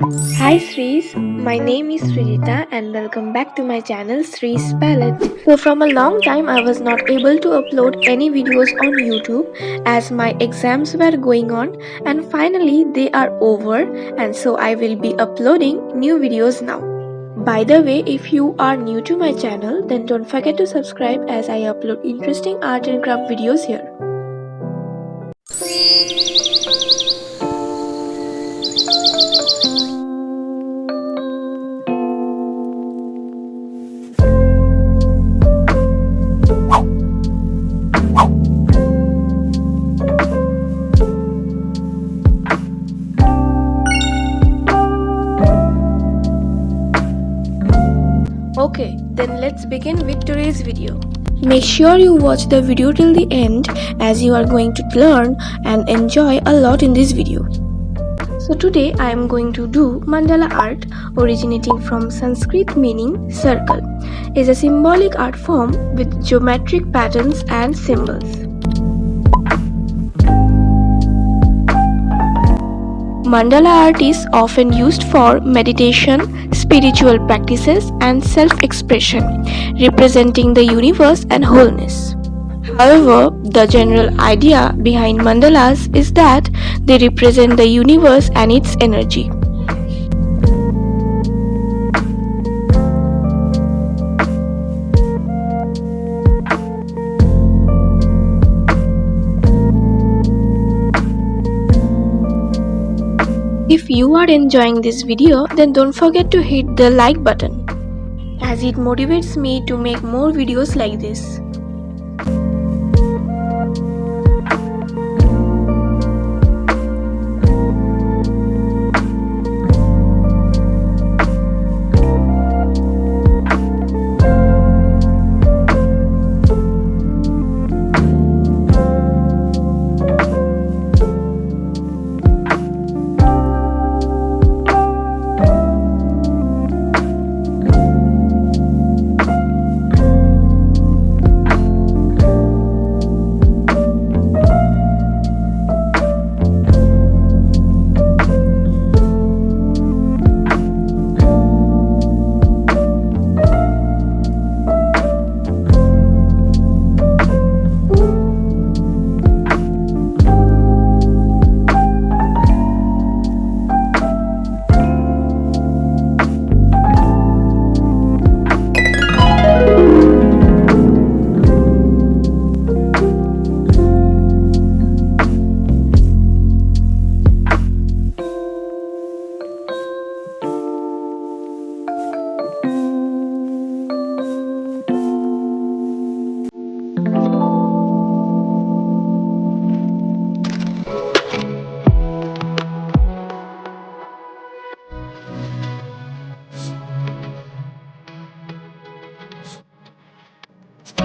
Hi Sris, my name is Srijita and welcome back to my channel Sri's Palette. So from a long time I was not able to upload any videos on YouTube as my exams were going on, and finally they are over, and so I will be uploading new videos now. By the way, if you are new to my channel then don't forget to subscribe as I upload interesting art and craft videos here. Okay, then let's begin with today's video. Make sure you watch the video till the end as you are going to learn and enjoy a lot in this video. So today I am going to do mandala art originating from Sanskrit meaning circle. Is a symbolic art form with geometric patterns and symbols. Mandala art is often used for meditation, spiritual practices, and self-expression, representing the universe and wholeness. However, the general idea behind mandalas is that they represent the universe and its energy. If you are enjoying this video, then don't forget to hit the like button as it motivates me to make more videos like this.